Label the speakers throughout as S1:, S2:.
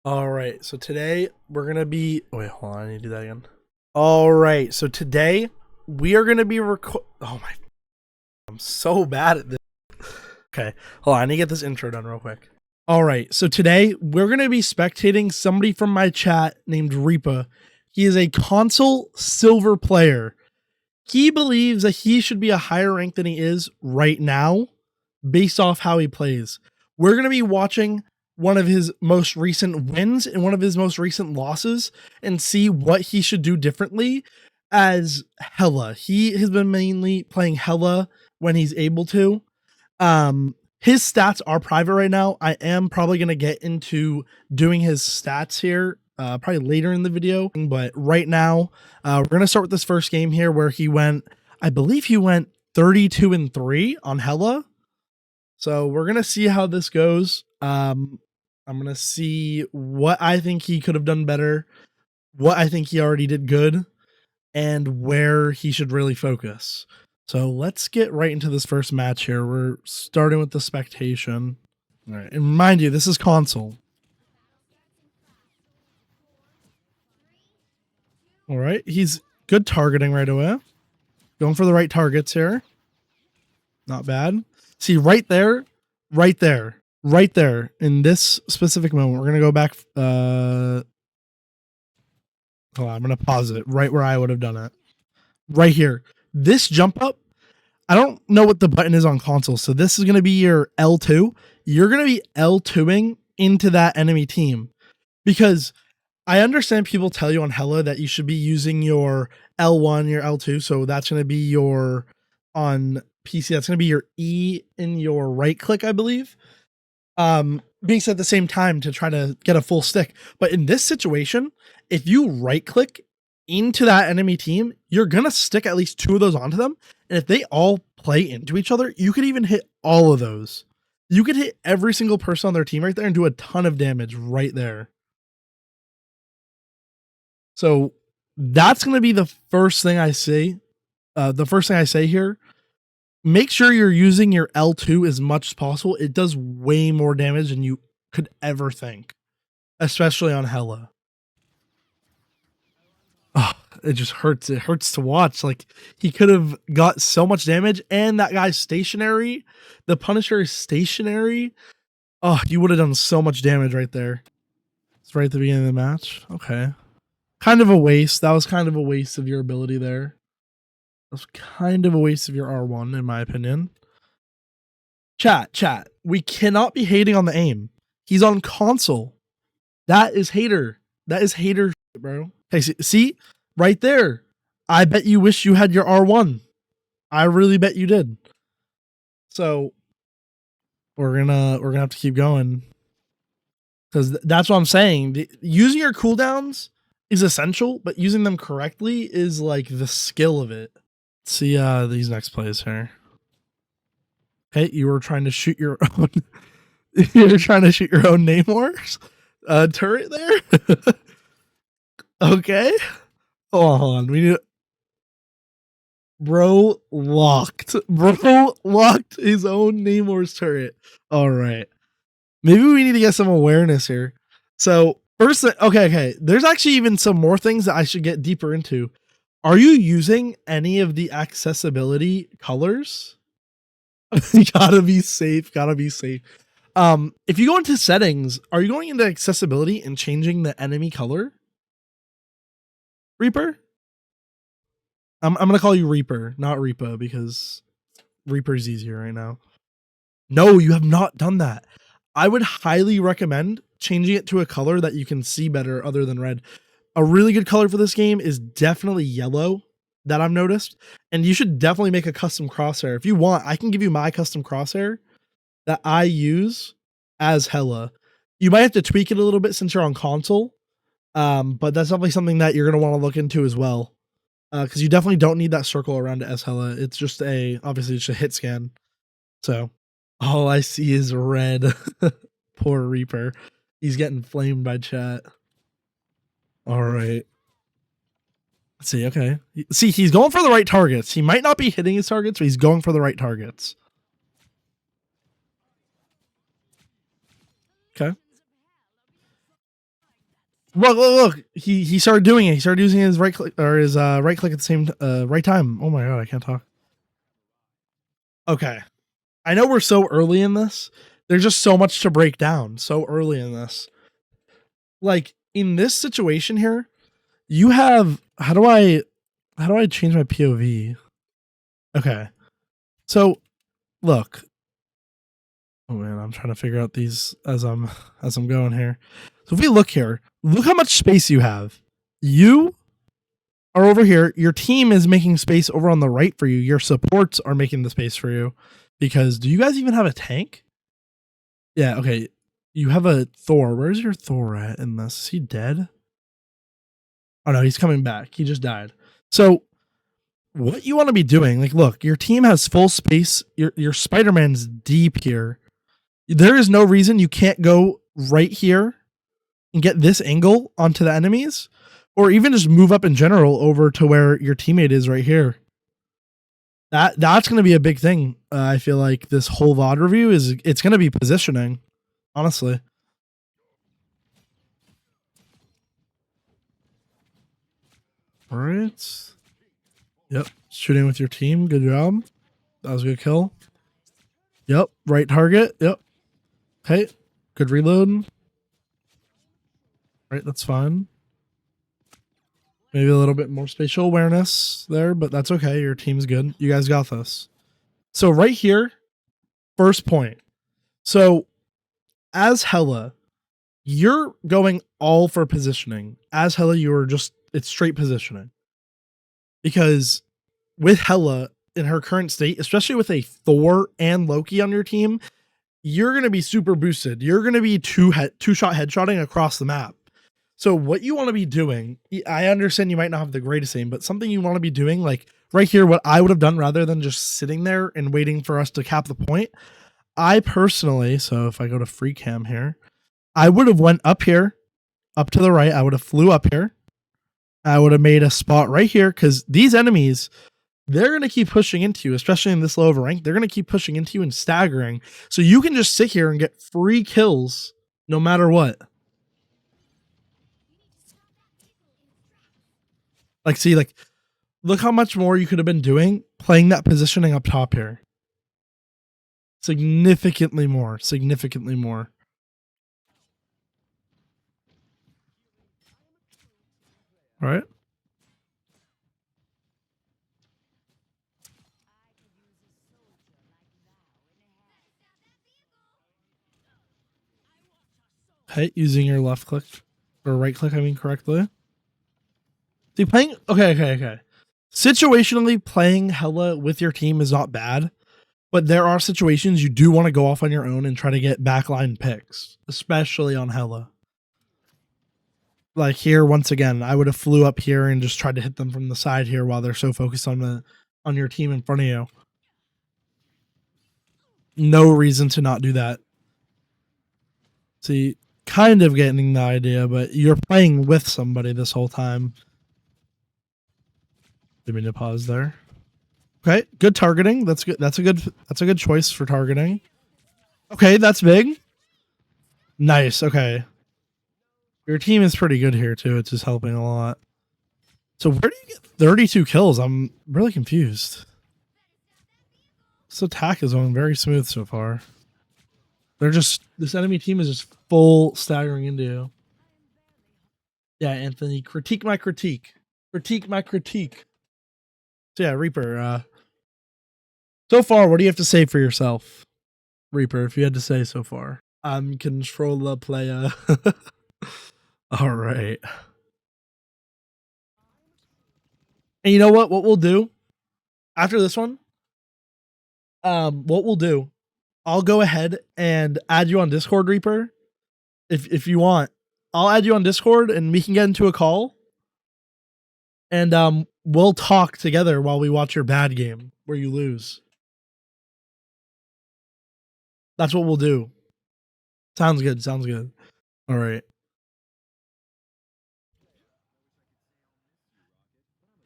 S1: All right, so today we're gonna be. Wait, hold on, I need to do that again. All right, so today we are gonna be Oh my, I'm so bad at this. Okay, hold on, I need to get this intro done real quick. All right, so today we're gonna be spectating somebody from my chat named Reapa. He is a console silver player. He believes that he should be a higher rank than he is right now, based off how he plays. We're gonna be watching one of his most recent wins and one of his most recent losses and see what he should do differently as Hela. He has been mainly playing Hela when he's able to. His stats are private right now. I am probably going to get into doing his stats here probably later in the video, but right now we're going to start with this first game here where he went, I believe he went 32-3 on Hela. So we're going to see how this goes. I'm going to see what I think he could have done better, what I think he already did good, and where he should really focus. So let's get right into this first match here. We're starting with the spectation. All right, and mind you, this is console. All right, he's good targeting right away. Going for the right targets here. Not bad. See, right there, right there, right there, in this specific moment, we're going to go back. Hold on, I'm going to pause it right where I would have done it. Right here. This jump up, I don't know what the button is on console. So this is going to be your L2. You're going to be L2ing into that enemy team. Because I understand people tell you on Hela that you should be using your L1, your L2. So that's going to be your, on PC, that's going to be your E in your right click, I believe. Being said at the same time to try to get a full stick. But in this situation, if you right click into that enemy team, you're going to stick at least two of those onto them. And if they all play into each other, you could even hit all of those. You could hit every single person on their team right there and do a ton of damage right there. So that's going to be the first thing I say. The first thing I say here, make sure you're using your L2 as much as possible. It does way more damage than you could ever think, especially on Hela. Oh, it just hurts. It hurts to watch. Like, he could have got so much damage, and that guy's stationary. The Punisher is stationary. Oh, you would have done so much damage right there. It's right at the beginning of the match. Okay. Kind of a waste. That was kind of a waste of your ability there. That was kind of a waste of your R1, in my opinion. Chat. We cannot be hating on the aim. He's on console. That is hater. That is hater, bro. Hey, see? Right there. I bet you wish you had your R1. I really bet you did. So we're gonna have to keep going. Because that's what I'm saying. Using your cooldowns is essential, but using them correctly is like the skill of it. Let's see these next plays here. Okay, you were trying to shoot your own. You're trying to shoot your own Namor's turret there. Okay. Hold on. We need. Bro locked his own Namor's turret. All right. Maybe we need to get some awareness here. So first, okay. There's actually even some more things that I should get deeper into. Are you using any of the accessibility colors? Gotta be safe. If you go into settings, are you going into accessibility and changing the enemy color? Reaper? I'm gonna call you Reaper, not Reapa, because Reaper's easier right now. No, you have not done that. I would highly recommend changing it to a color that you can see better other than red. A really good color for this game is definitely yellow, that I've noticed. And you should definitely make a custom crosshair. If you want, I can give you my custom crosshair that I use as Hela. You might have to tweak it a little bit since you're on console. But that's definitely something that you're going to want to look into as well. Because you definitely don't need that circle around it as Hela. It's just obviously it's a hit scan. So all I see is red. Poor Reaper. He's getting flamed by chat. All right. Let's see. Okay. See, he's going for the right targets. He might not be hitting his targets, but he's going for the right targets. Okay. Look. He started doing it. He started using his right click or his right click at the same right time. Oh my god, I can't talk. Okay. I know we're so early in this. There's just so much to break down so early in this. Like in this situation here, you have how do I change my POV? Okay. So look. Oh man, I'm trying to figure out these as I'm going here. So if we look here, look how much space you have. You are over here. Your team is making space over on the right for you. Your supports are making the space for you. Because do you guys even have a tank? Yeah, okay. You have a Thor. Where's your Thor at in this? Is he dead? Oh no, he's coming back. He just died. So what you want to be doing, like look, your team has full space. Your Spider-Man's deep here. There is no reason you can't go right here and get this angle onto the enemies, or even just move up in general over to where your teammate is right here. That's going to be a big thing. I feel like this whole VOD review it's going to be positioning, honestly. All right. Yep. Shooting with your team. Good job. That was a good kill. Yep. Right target. Yep. Okay. Good reload. Right. That's fine. Maybe a little bit more spatial awareness there, but that's okay. Your team's good. You guys got this. So right here, first point. So as Hela, you're going all for positioning. As Hela, you are just it's straight positioning. Because with Hela in her current state, especially with a Thor and Loki on your team, you're going to be super boosted. You're going to be two shot headshotting across the map. So what you want to be doing, I understand you might not have the greatest aim, but something you want to be doing, like right here, what I would have done rather than just sitting there and waiting for us to cap the point, I personally, so if I go to free cam here, I would have went up here, up to the right. I would have flew up here. I would have made a spot right here because these enemies, they're going to keep pushing into you, especially in this low of a rank. They're going to keep pushing into you and staggering. So you can just sit here and get free kills no matter what. Like, see, like, look how much more you could have been doing playing that positioning up top here. Significantly more. Significantly more. All right. Okay, using your left click or right click, I mean, correctly. See, playing. Okay. Situationally, playing Hela with your team is not bad, but there are situations you do want to go off on your own and try to get backline picks, especially on Hela. Like here, once again, I would have flew up here and just tried to hit them from the side here while they're so focused on your team in front of you. No reason to not do that. See, kind of getting the idea, but you're playing with somebody this whole time. Didn't mean to pause there. Okay, good targeting. That's good. That's a good choice for targeting. Okay, that's big. Nice. Okay. Your team is pretty good here too. It's just helping a lot. So where do you get 32 kills? I'm really confused. This attack is going very smooth so far. This enemy team is just full staggering into you. Yeah, Anthony, critique my critique. Critique my critique. So yeah, Reaper, so far, what do you have to say for yourself? Reaper, if you had to say so far. I'm controller player. All right. And you know what? What we'll do after this one, what we'll do, I'll go ahead and add you on Discord, Reaper. If you want, I'll add you on Discord and we can get into a call. And we'll talk together while we watch your bad game where you lose. That's what we'll do. Sounds good. Sounds good. All right.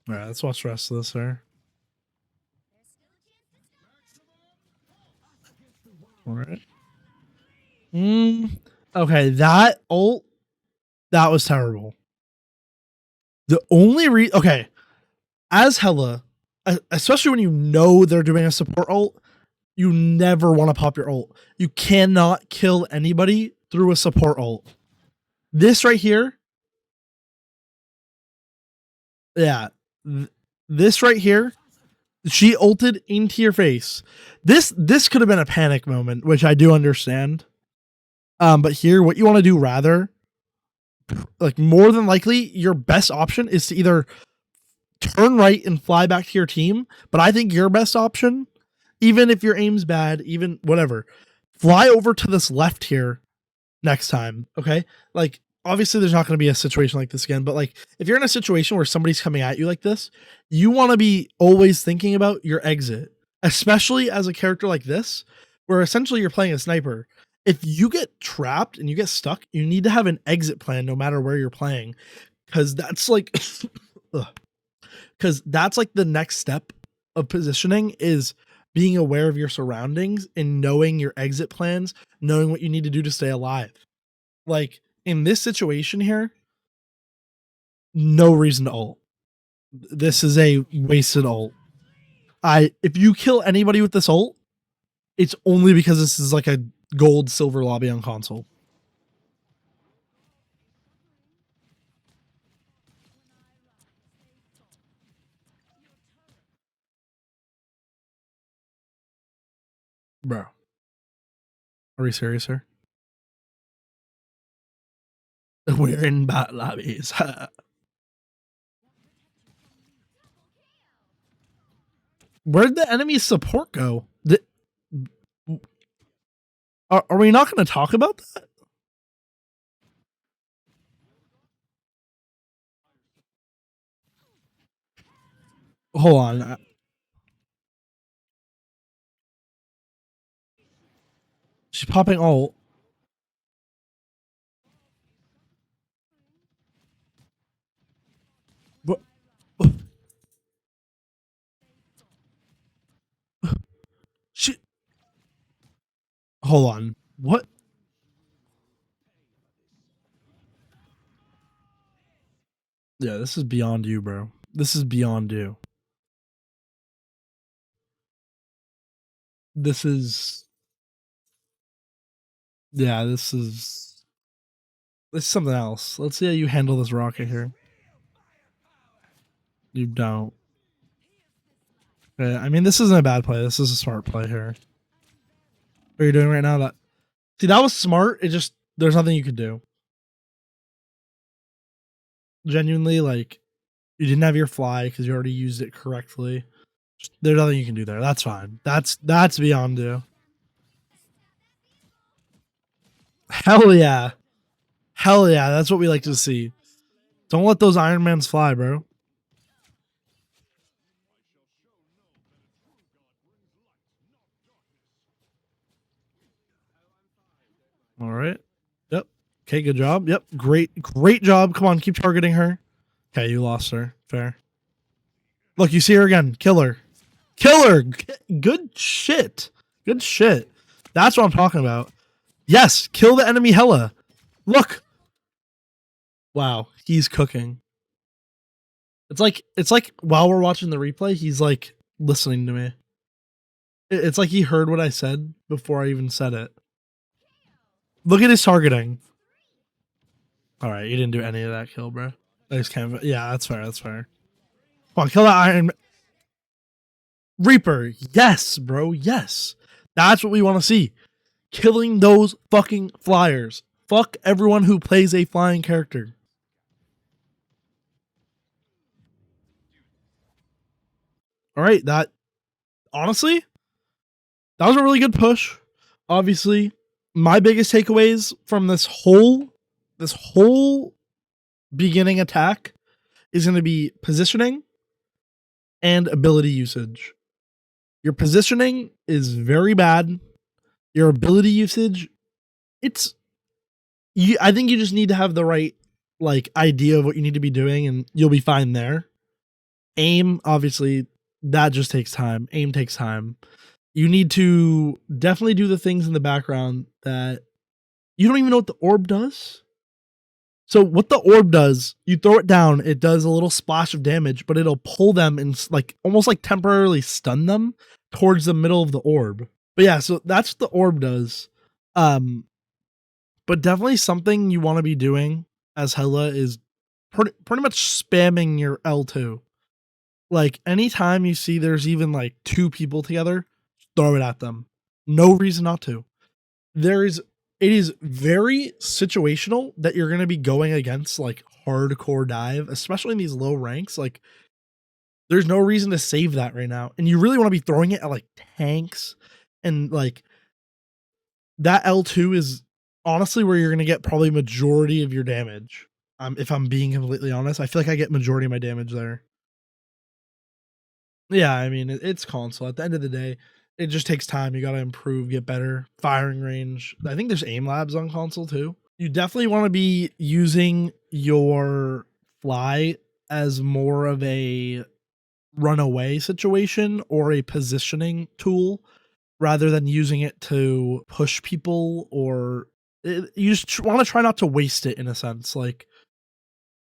S1: All right. Let's watch the rest of this here. All right. Okay, that ult That was terrible. The only okay, as Hela, especially when you know they're doing a support ult, you never want to pop your ult. You cannot kill anybody through a support ult. This right here, yeah, this right here, she ulted into your face. This could have been a panic moment, which I do understand. But here, what you want to do rather, like more than likely, your best option is to either turn right and fly back to your team. But I think your best option, even if your aim's bad, even whatever, fly over to this left here next time. Okay. Like, obviously, there's not going to be a situation like this again. But like, if you're in a situation where somebody's coming at you like this, you want to be always thinking about your exit, especially as a character like this, where essentially you're playing a sniper. If you get trapped and you get stuck, you need to have an exit plan no matter where you're playing. Because that's like, because that's like the next step of positioning is being aware of your surroundings and knowing your exit plans, knowing what you need to do to stay alive. Like in this situation here, no reason to ult. This is a wasted ult. If you kill anybody with this ult, it's only because this is like a gold silver lobby on console. Bro. Are we serious here? We're in bot lobbies. Where'd the enemy support go? Are we not going to talk about that? Hold on. She's popping ult. What? She. Hold on. What? Yeah, this is beyond you, bro. This is beyond you. This is. Yeah, this is something else. Let's see how you handle this rocket here. You don't. I mean, this isn't a bad play. This is a smart play here. What are you doing right now? That was smart. It just there's nothing you could do. Genuinely, like you didn't have your fly because you already used it correctly. There's nothing you can do there. That's fine. That's beyond you. Hell yeah. Hell yeah. That's what we like to see. Don't let those Iron Mans fly, bro. All right. Yep. Okay, good job. Yep. Great job. Come on, keep targeting her. Okay, you lost her. Fair. Look, you see her again. Kill her. Kill her. Good shit. Good shit. That's what I'm talking about. Yes, kill the enemy Hela. Look. Wow, he's cooking. It's like while we're watching the replay, he's like listening to me. It's like he heard what I said before I even said it. Look at his targeting. All right, you didn't do any of that kill, bro. Yeah, that's fair. That's fair. Come on, kill that Iron Reaper. Yes, bro. Yes. That's what we want to see. Killing those fucking flyers. Fuck everyone who plays a flying character. All right, honestly, that was a really good push. Obviously, my biggest takeaways from this whole beginning attack is going to be positioning and ability usage. Your positioning is very bad. Your ability usage, I think you just need to have the right like idea of what you need to be doing and you'll be fine there. Aim, obviously, that just takes time. Aim takes time. You need to definitely do the things in the background that you don't even know what the orb does. So what the orb does, you throw it down, it does a little splash of damage, but it'll pull them and like almost like temporarily stun them towards the middle of the orb. But yeah, so that's what the orb does. But definitely something you want to be doing as Hela is pretty much spamming your L2. Like anytime you see there's even like two people together, throw it at them. No reason not to. It is very situational that you're going to be going against like hardcore dive, especially in these low ranks. Like there's no reason to save that right now. And you really want to be throwing it at like tanks, and like that L2 is honestly where you're going to get probably majority of your damage. If I'm being completely honest, I feel like I get majority of my damage there. Yeah, I mean, it's console. At the end of the day, it just takes time. You got to improve, get better. Firing range. I think there's aim labs on console too. You definitely want to be using your fly as more of a runaway situation or a positioning tool rather than using it to push people, or you just want to try not to waste it in a sense. Like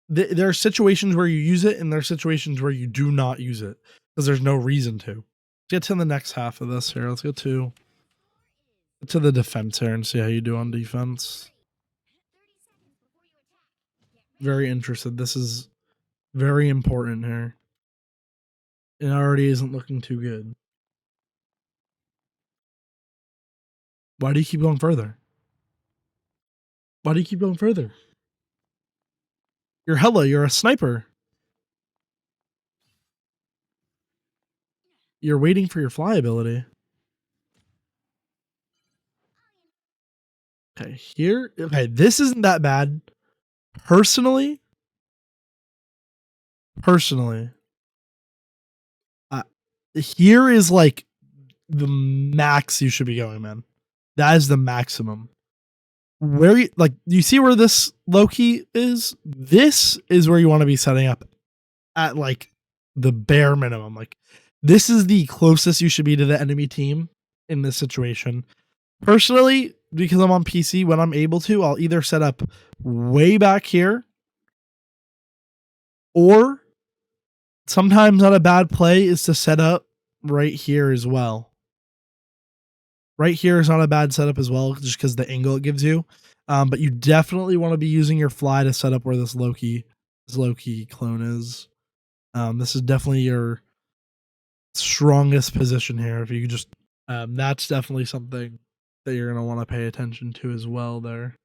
S1: there are situations where you use it and there are situations where you do not use it because there's no reason to. Let's get to the next half of this here. Let's go to the defense here and see how you do on defense. Very interested. This is very important here. It already isn't looking too good. Why do you keep going further? Why do you keep going further? You're Hela. You're a sniper. You're waiting for your fly ability. Okay, here. Okay, this isn't that bad. Personally, here is like the max you should be going, man. That is the maximum. Where you like, you see where this Loki is? This is where you want to be setting up at like the bare minimum. Like this is the closest you should be to the enemy team in this situation. Personally, because I'm on PC, when I'm able to, I'll either set up way back here, or sometimes not a bad play is to set up right here as well. Right here is not a bad setup as well, just because the angle it gives you. But you definitely want to be using your fly to set up where this Loki clone is. This is definitely your strongest position here. If you could just, that's definitely something that you're gonna want to pay attention to as well. There.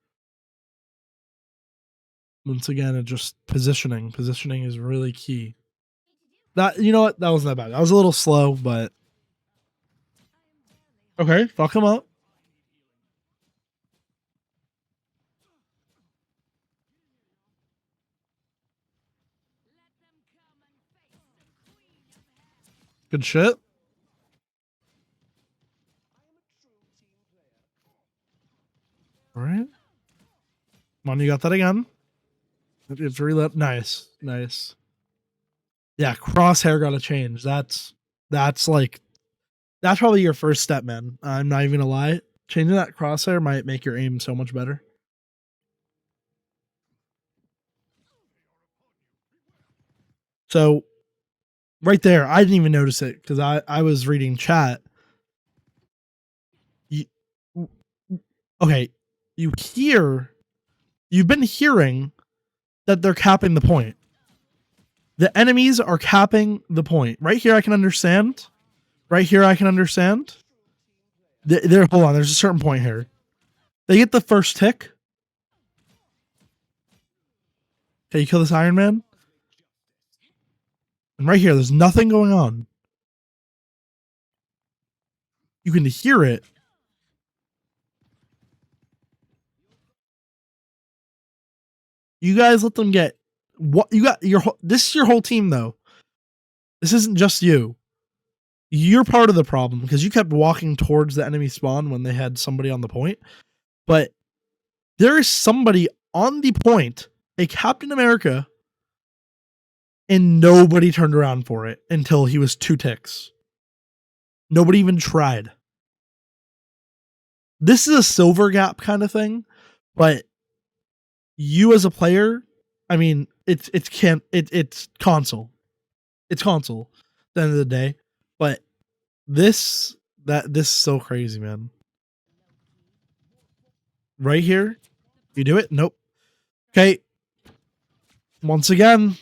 S1: Once again, it just positioning. Positioning is really key. That, you know what? That wasn't that bad. I was a little slow, but okay. Fuck him up. Good shit. All right. Come on, you got that again. It's reload. Nice. Nice. Yeah, crosshair got to change. That's like, that's probably your first step, man. I'm not even gonna lie. Changing that crosshair might make your aim so much better. So right there, I didn't even notice it because I was reading chat. You, okay, you've been hearing that they're capping the point. The enemies are capping the point. Right here, I can understand. Right here, I can understand. Hold on, there's a certain point here. They get the first tick. Okay, you kill this Iron Man. And right here, there's nothing going on. You can hear it. You guys let them get what you got. This is your whole team, though. This isn't just you. You're part of the problem because you kept walking towards the enemy spawn when they had somebody on the point. But there is somebody on the point, a Captain America, and nobody turned around for it until he was 2 ticks. Nobody even tried. This is a silver gap kind of thing, but you as a player, I mean, it's console. It's console at the end of the day. But this is so crazy, man. Right here, you do it? Nope. Okay. Once again,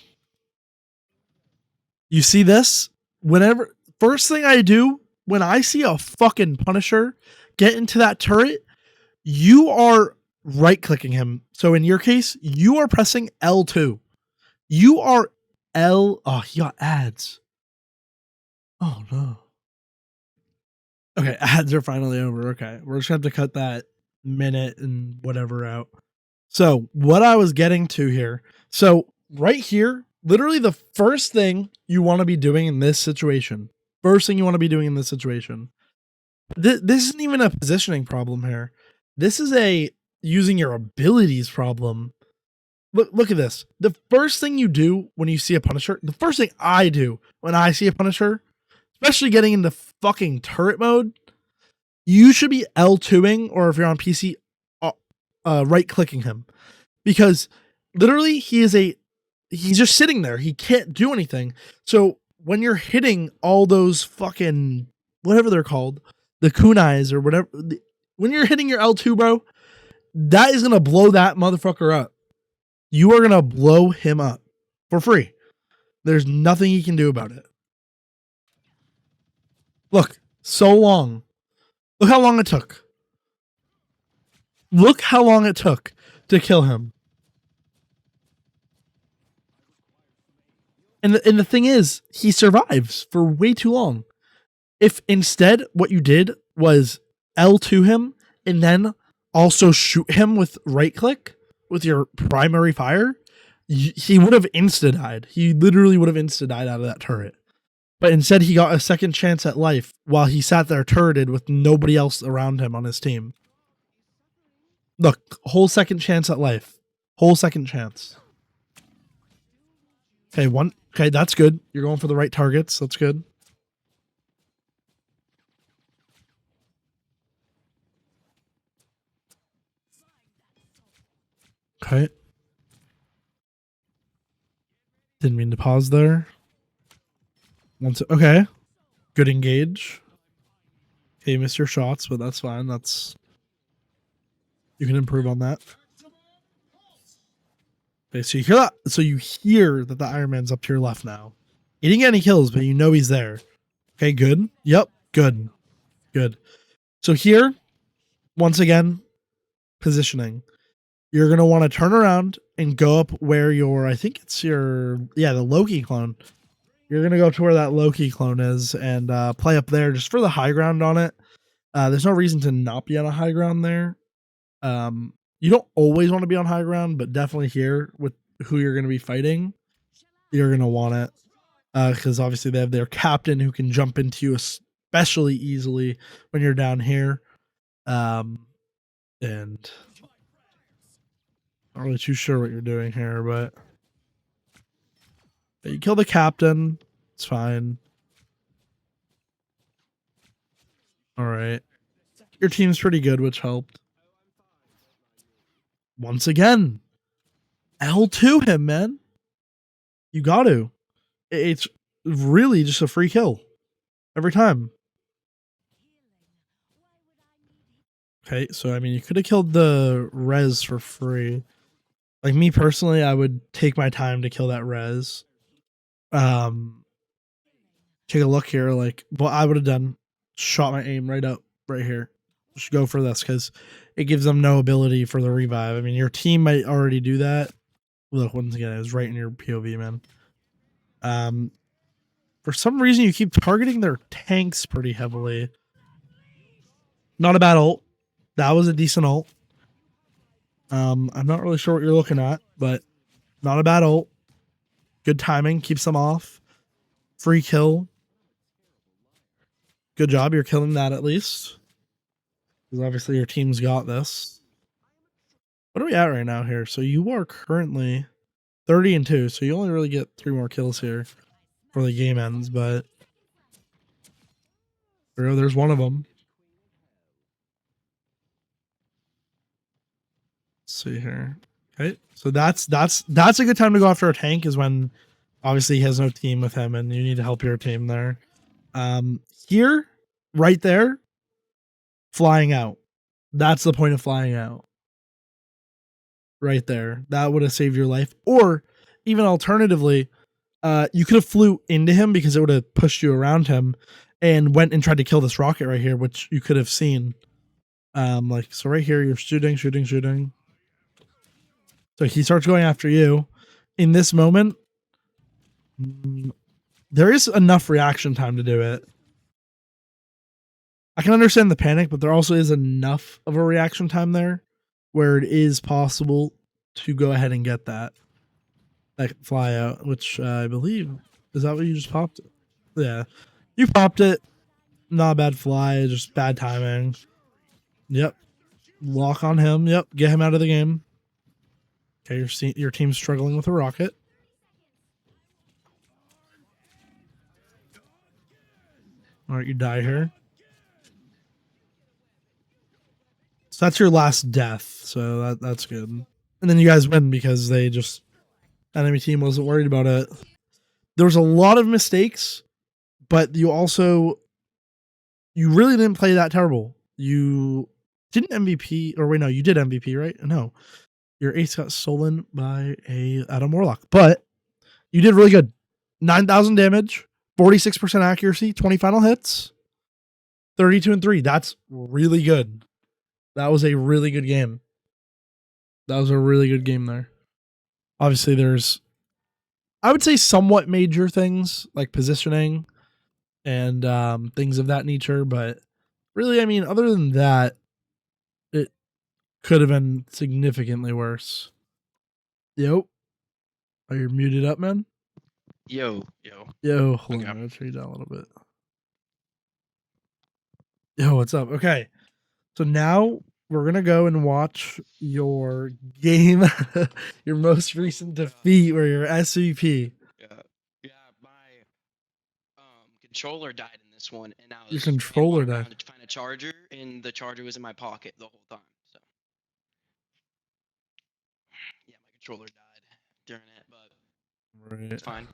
S1: you see this? Whenever first thing I do when I see a fucking Punisher get into that turret, you are right clicking him. So in your case, you are pressing L2. You are oh, he got ads. Oh no. Okay, ads are finally over. Okay. We're just gonna have to cut that minute and whatever out. So what I was getting to here. So right here, literally the first thing you want to be doing in this situation. First thing you want to be doing in this situation. This isn't even a positioning problem here. This is a using your abilities problem. Look at this. The first thing you do when you see a Punisher, the first thing I do when I see a Punisher, especially getting into fucking turret mode, you should be L2ing, or if you're on PC, right clicking him. Because literally he's just sitting there. He can't do anything. So when you're hitting all those fucking, whatever they're called, the kunais or whatever, when you're hitting your L2, bro, that is going to blow that motherfucker up. You are going to blow him up for free. There's nothing he can do about it. Look, so long. Look how long it took. Look how long it took to kill him. And the thing is, he survives for way too long. If instead what you did was L2 him and then also shoot him with right click with your primary fire, he would have insta died. He literally would have insta died out of that turret. But instead he got a second chance at life while he sat there turreted with nobody else around him on his team. Look, whole second chance at life. Whole second chance. Okay, one. Okay, that's good. You're going for the right targets. That's good. Okay. Didn't mean to pause there. Okay. Good engage. Okay, you missed your shots, but that's fine. You can improve on that. Okay, so you hear that. So you hear that the Iron Man's up to your left now. He didn't get any kills, but you know he's there. Okay, good. Yep, good. Good. So here, once again, positioning. You're gonna want to turn around and go up where I think it's the Loki clone. You're gonna go to where that Loki clone is and play up there just for the high ground on it. There's no reason to not be on a high ground there. You don't always want to be on high ground, but definitely here with who you're gonna be fighting, you're gonna want it. Because obviously they have their captain who can jump into you especially easily when you're down here. And not really too sure what you're doing here, but you kill the captain. It's fine. All right. Your team's pretty good, which helped. Once again, L2 him, man. You got to. It's really just a free kill every time. Okay, so I mean, you could have killed the res for free. Like me personally, I would take my time to kill that res. Take a look here. Like what I would have done, shot my aim right up right here. Just go for this because it gives them no ability for the revive. I mean, your team might already do that. Look, once again, it was right in your POV, man. For some reason, you keep targeting their tanks pretty heavily. Not a bad ult. That was a decent ult. I'm not really sure what you're looking at, but not a bad ult. Good timing, keeps them off. Free kill. Good job, you're killing that at least. Because obviously your team's got this. What are we at right now here? So you are currently 30-2, so you only really get 3 more kills here before the game ends, but there's one of them. Let's see here. Okay, so that's a good time to go after a tank, is when obviously he has no team with him and you need to help your team there. Here, right there, flying out. That's the point of flying out. Right there. That would have saved your life. Or even alternatively, you could have flew into him because it would have pushed you around him and went and tried to kill this rocket right here, which you could have seen. Like, so right here, you're shooting. So he starts going after you. In this moment, there is enough reaction time to do it. I can understand the panic, but there also is enough of a reaction time there where it is possible to go ahead and get that fly out, which I believe, is that what you just popped? Yeah, you popped it. Not a bad fly, just bad timing. Yep, lock on him. Yep, get him out of the game. Okay, your team's struggling with a rocket. All right, you die here. So that's your last death. So that's good. And then you guys win because enemy team wasn't worried about it. There was a lot of mistakes, but you really didn't play that terrible. You didn't MVP, or wait, no, you did MVP, right? No, your ace got stolen by a Adam Warlock, but you did really good. 9,000 damage, 46% accuracy, 20 final hits, 32-3. That's really good. That was a really good game. That was a really good game there. Obviously, there's, I would say, somewhat major things like positioning and things of that nature, but really, I mean, other than that, it could have been significantly worse. Yo, are you muted up, man?
S2: Yo.
S1: Hold on, I'll turn you down a little bit. Yo, what's up? Okay, so now we're gonna go and watch your game, your most recent defeat, where you're SVP.
S2: Yeah, my controller died in this one, and I was
S1: Your controller died
S2: to find a charger, and the charger was in my pocket the whole time. So yeah, my controller died during it, but
S1: right.
S2: it's fine.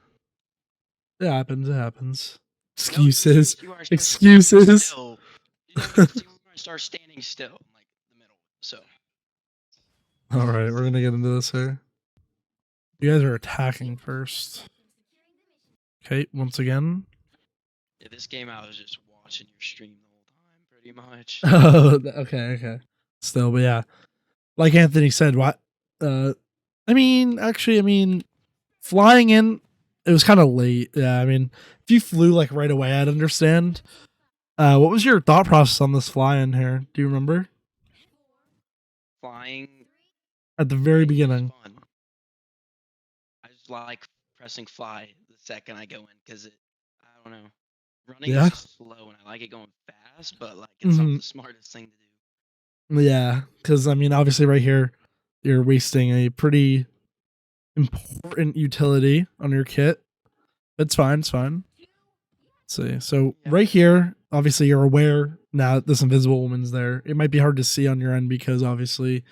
S1: It happens.
S2: Excuses.
S1: No, excuses.
S2: You know, start standing still in like the middle. So.
S1: All right, we're gonna get into this here. You guys are attacking first. Okay, once again.
S2: Yeah, this game I was just watching your stream the whole time, pretty much.
S1: Oh, okay. Still, but yeah, like Anthony said, what? I mean, flying in, it was kind of late. Yeah, I mean, if you flew like right away, I'd understand. What was your thought process on this fly in here? Do you remember?
S2: Flying
S1: at the very beginning.
S2: Fun. I just like pressing fly the second I go in because I don't know. Running is just slow and I like it going fast, but like it's not the smartest thing to do.
S1: Yeah, because I mean, obviously, right here, you're wasting a pretty important utility on your kit. It's fine. Let's see. So right here, obviously, you're aware now that this invisible woman's there. It might be hard to see on your end because obviously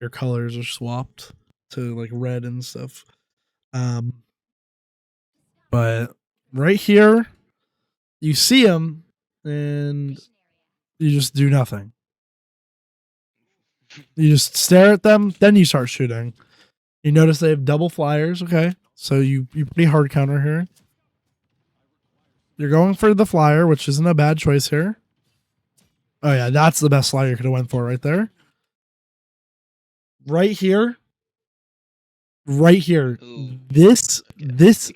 S1: your colors are swapped to like red and stuff. But right here, you see him and you just do nothing. You just stare at them, then you start shooting. You notice they have double flyers. Okay, so you pretty hard counter here. You're going for the flyer, which isn't a bad choice here. Oh yeah, that's the best flyer you could have went for right there. Right here. Ooh. This.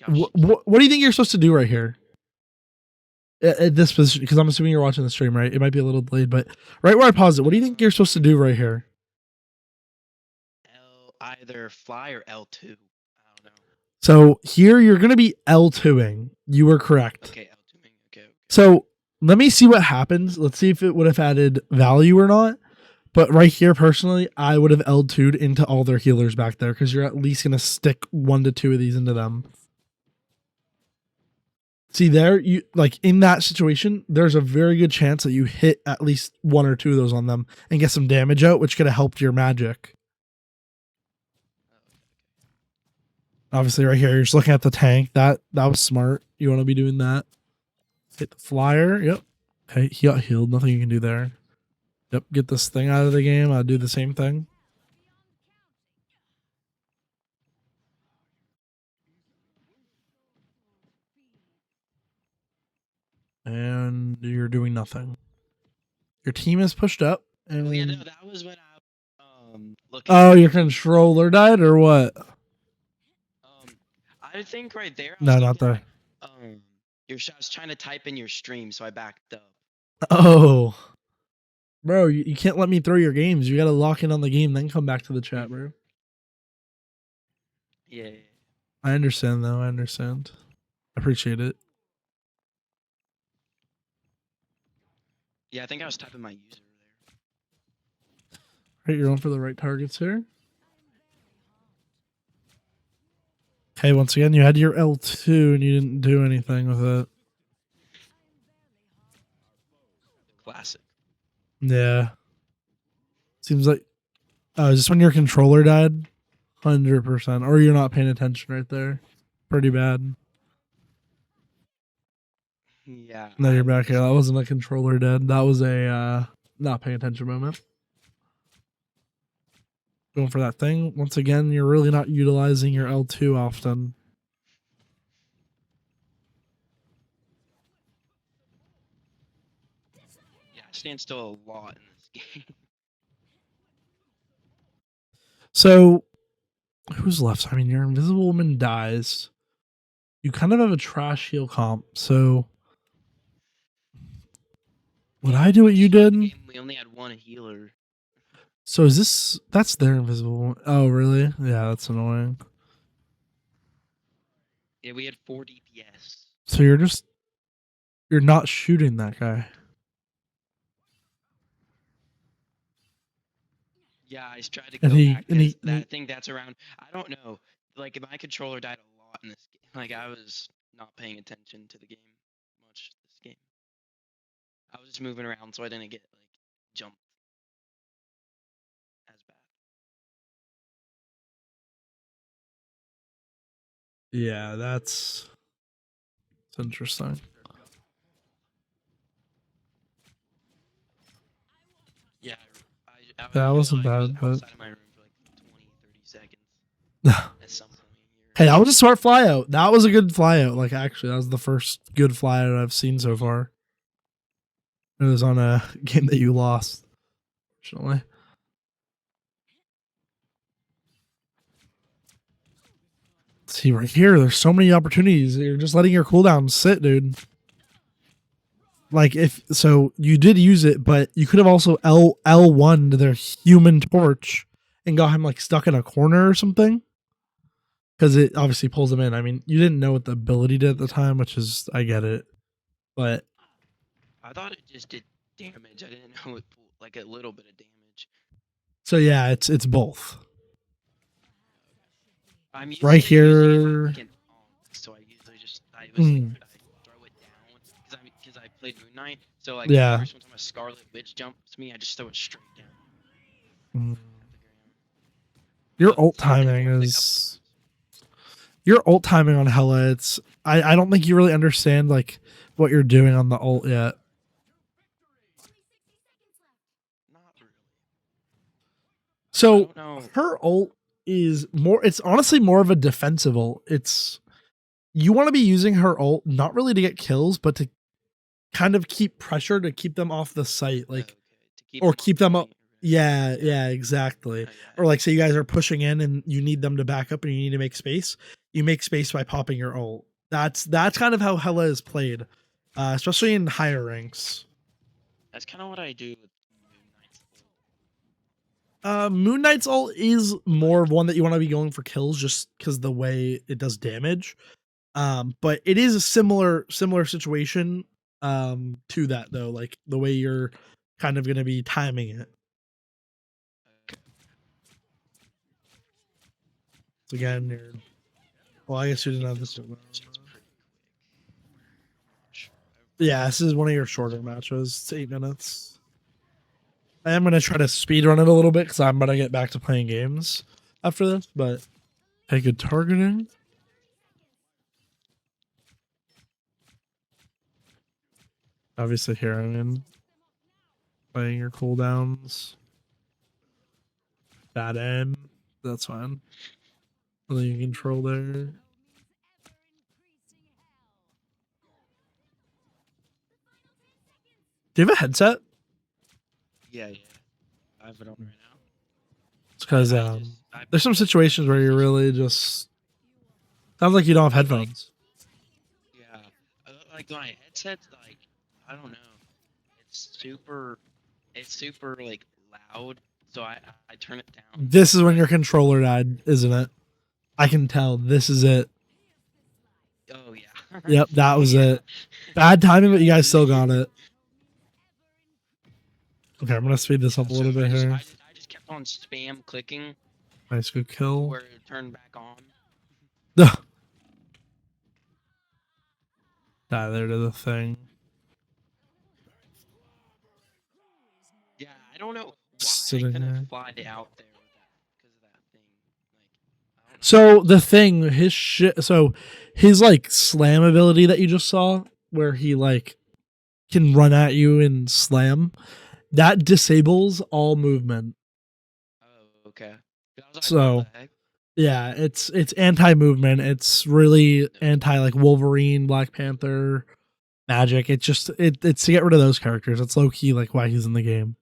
S1: What do you think you're supposed to do right here? At this position, because I'm assuming you're watching the stream, right? It might be a little delayed, but right where I paused it, what do you think you're supposed to do right here?
S2: Either fly or L2. I don't know.
S1: So here you're going to be L2ing. You were correct.
S2: Okay, L2ing. Okay.
S1: So let me see what happens. Let's see if it would have added value or not. But right here, personally, I would have L2'd into all their healers back there because you're at least going to stick 1 to 2 of these into them. See there, you like in that situation, there's a very good chance that you hit at least 1 or 2 of those on them and get some damage out, which could have helped your magic. Obviously, right here, you're just looking at the tank. That was smart. You want to be doing that. Hit the flyer. Yep. Okay, he got healed. Nothing you can do there. Yep. Get this thing out of the game. I'll do the same thing. And you're doing nothing. Your team is pushed up. And
S2: Yeah, no, that was what I looking.
S1: Oh, your controller died or what?
S2: I think right there.
S1: No, not there.
S2: I was trying to type in your stream, so I backed up.
S1: Oh, bro, you can't let me throw your games. You got to lock in on the game, then come back to the chat, bro.
S2: Yeah.
S1: I understand, though. I understand. I appreciate it.
S2: Yeah, I think I was typing my user there.
S1: Right, you're on for the right targets here. Okay, once again, you had your L2 and you didn't do anything with it.
S2: Classic.
S1: Yeah. Seems like... is this when your controller died? 100%. Or you're not paying attention right there. Pretty bad.
S2: Yeah.
S1: No, you're back here. That wasn't a controller dead. That was a not paying attention moment. Going for that thing. Once again, you're really not utilizing your L2 often.
S2: Yeah, I stand still a lot in this game.
S1: So, who's left? I mean, your Invisible Woman dies. You kind of have a trash heal comp, so... Would I do what you did?
S2: We only had one healer.
S1: So is this... That's their Invisible Woman. Oh, really? Yeah, that's annoying.
S2: Yeah, we had 4 DPS.
S1: So you're just... You're not shooting that guy.
S2: Yeah, I tried to go back.
S1: I
S2: think that's around... I don't know. Like, my controller died a lot in this game. Like, I was not paying attention to the game much this game. I was just moving around, so I didn't get, like, jumped as bad.
S1: Yeah, that's interesting.
S2: Yeah,
S1: That wasn't bad, but...
S2: outside of my room for like 20, 30 seconds at some point here.
S1: Hey, that was a smart flyout. That was a good flyout. Like, actually, that was the first good flyout I've seen so far. It was on a game that you lost, fortunately. See, right here, there's so many opportunities. You're just letting your cooldown sit, dude. Like, so you did use it, but you could have also L1 to their human torch and got him, like, stuck in a corner or something. Because it obviously pulls him in. I mean, you didn't know what the ability did at the time, which is, I get it. But
S2: I thought it just did damage. I didn't know it pulled like a little bit of damage.
S1: So yeah, it's both.
S2: I'm
S1: right here.
S2: So I usually just I throw it down because I played Moon Knight. So like
S1: yeah.
S2: every time a Scarlet Witch jumps me, I just throw it straight down.
S1: Your ult timing is. Your ult timing on Hela, it's I don't think you really understand like what you're doing on the ult yet.
S2: Not really.
S1: So her ult is more, it's honestly more of a defensive ult. It's, you want to be using her ult not really to get kills, but to kind of keep pressure to keep them off the site, like, or keep them up. Yeah, yeah, exactly. Or like, say you guys are pushing in and you need them to back up and you need to make space. You make space by popping your ult. That's kind of how Hela is played, especially in higher ranks.
S2: That's kind of what I do with
S1: Moon Knight's ult is more of one that you want to be going for kills just because the way it does damage. But it is a similar situation to that though, like the way you're kind of going to be timing it. So again, you're, well, I guess you didn't have this one. Yeah, this is one of your shorter matches. It's 8 minutes. I am going to try to speed run it a little bit because I'm going to get back to playing games after this, but hey, good targeting. Obviously, here I'm in playing your cooldowns. Bad aim. That's fine. And then you control there. Do you have a headset?
S2: Yeah, I have it on right now.
S1: It's because there's some situations where you really just sounds like you don't have headphones.
S2: Yeah, like my headset's like I don't know. It's super like loud, so I turn it down.
S1: This is when your controller died, isn't it? I can tell. This is it.
S2: Oh yeah.
S1: Yep, that was
S2: Yeah.
S1: it. Bad timing, but you guys still got it. Okay, I'm gonna speed this up a little bit here.
S2: I just kept on spam clicking
S1: Nice, good kill.
S2: where it turned back on.
S1: Die there to the thing.
S2: Yeah, I don't know why
S1: Sitting
S2: I couldn't
S1: there.
S2: fly out there with that because of that thing. Like, I don't know.
S1: So the thing, his shit. So his like slam ability that you just saw, where he like can run at you and slam, that disables all movement.
S2: Oh, okay. I was like,
S1: So
S2: what the heck?
S1: yeah, it's anti-movement. It's really anti like Wolverine, Black Panther, Magic. It's just it's to get rid of those characters. It's low key like why he's in the game.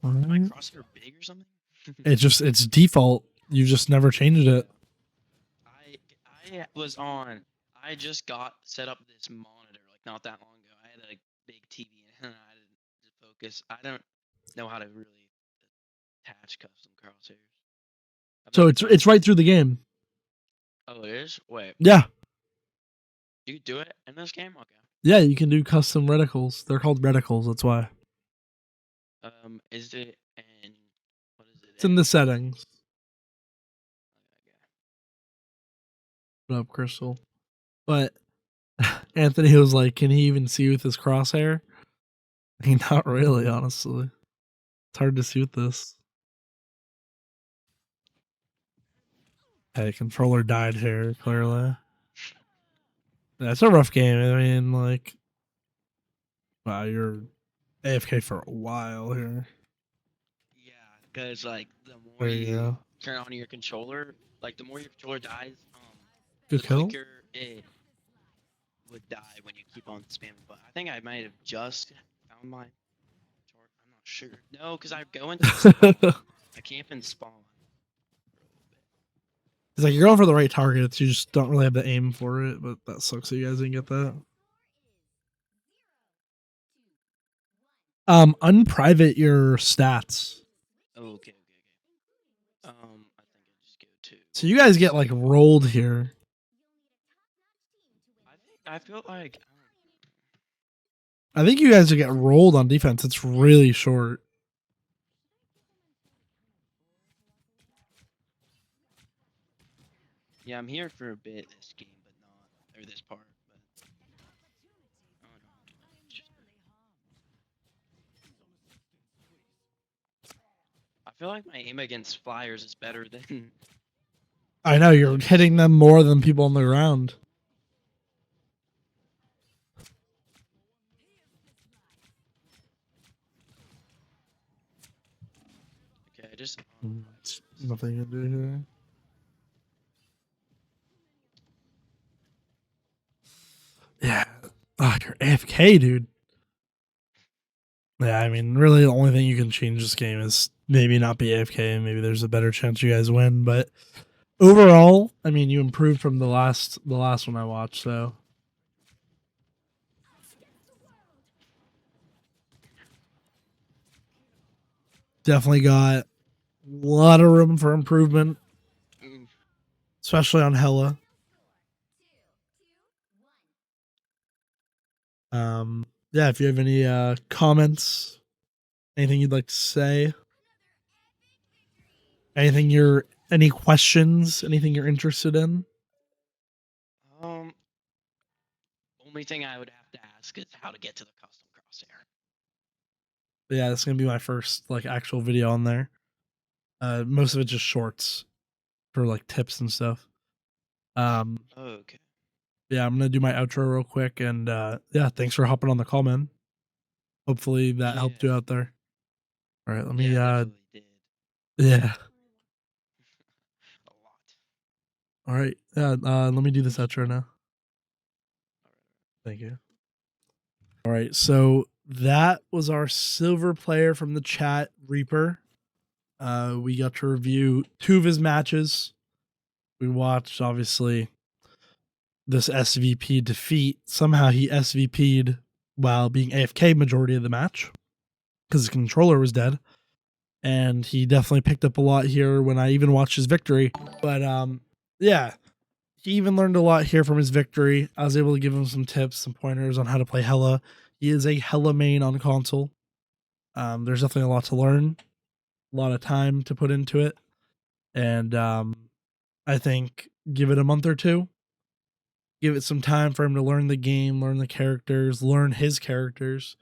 S2: Is my crosshair big or something?
S1: It's default. You just never changed it.
S2: I was on. I just got set up this monitor like not that long ago. I had a big TV and I didn't just focus. I don't know how to really attach custom crosshairs.
S1: So it's right through the game.
S2: Oh, it is. Wait,
S1: Yeah.
S2: you do it in this game? Okay.
S1: Yeah, you can do custom reticles. They're called reticles, that's why.
S2: Is it in what is it?
S1: It's in the settings. Put up Crystal. But Anthony was like, can he even see with his crosshair? I mean, not really, honestly. It's hard to see with this. Hey, controller died here, clearly. That's a rough game. I mean, like, wow, you're AFK for a while here.
S2: Yeah, because like the more
S1: There you go.
S2: turn on your controller, like the more your controller dies,
S1: Good
S2: the
S1: kill.
S2: quicker it would die when you keep on spamming. But I think I might have just found my chart. I'm not sure. No, because I go into spawn. I camp in spawn.
S1: It's like you're going for the right targets, you just don't really have the aim for it, but that sucks that you guys didn't get that. Unprivate your stats.
S2: Oh, okay. I think I just go to.
S1: So you guys get like rolled here.
S2: I feel like.
S1: I think you guys would get rolled on defense. It's really short.
S2: Yeah, I'm here for a bit this game, but not or this part. But oh no. I feel like my aim against flyers is better than.
S1: I know you're hitting them more than people on the ground.
S2: Okay, I just.
S1: Nothing to do here. Yeah. Oh, you're AFK, dude. Yeah, I mean, really, the only thing you can change this game is maybe not be AFK, and maybe there's a better chance you guys win. But overall, I mean, you improved from the last one I watched. So definitely got a lot of room for improvement, especially on Hela. Yeah, if you have any comments, anything you'd like to say, any questions, anything you're interested in.
S2: Only thing I would have to ask is how to get to the custom crosshair.
S1: But yeah, this is gonna be my first like actual video on there. Most of it's just shorts. for like tips and stuff.
S2: Okay.
S1: Yeah, I'm gonna do my outro real quick, and yeah, thanks for hopping on the call, man. Hopefully that
S2: Yeah.
S1: helped you out there. All right, let me
S2: Yeah, definitely did.
S1: yeah.
S2: A lot.
S1: All right. Yeah, let me do this outro now.
S2: All right.
S1: Thank you. All right, so that was our silver player from the chat, Reaper. We got to review 2 of his matches. We watched obviously this SVP defeat. Somehow he SVP'd while being AFK majority of the match because his controller was dead. And he definitely picked up a lot here when I even watched his victory. But yeah, he even learned a lot here from his victory. I was able to give him some tips, some pointers on how to play Hela. He is a Hela main on console. There's definitely a lot to learn, a lot of time to put into it. And I think give it a month or two. Give it some time for him to learn the game, learn the characters, learn his characters,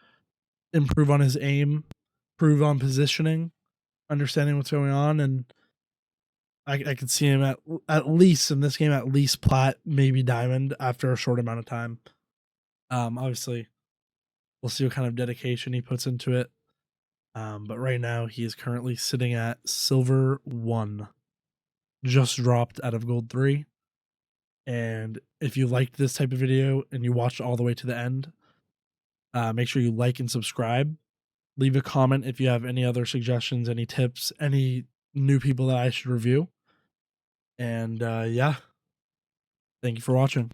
S1: improve on his aim, improve on positioning, understanding what's going on, and I could see him at least in this game, at least plat, maybe diamond after a short amount of time. Obviously, we'll see what kind of dedication he puts into it. But right now, he is currently sitting at silver 1, just dropped out of gold 3. And if you liked this type of video and you watched all the way to the end, make sure you like and subscribe. Leave a comment if you have any other suggestions, any tips, any new people that I should review. And yeah, thank you for watching.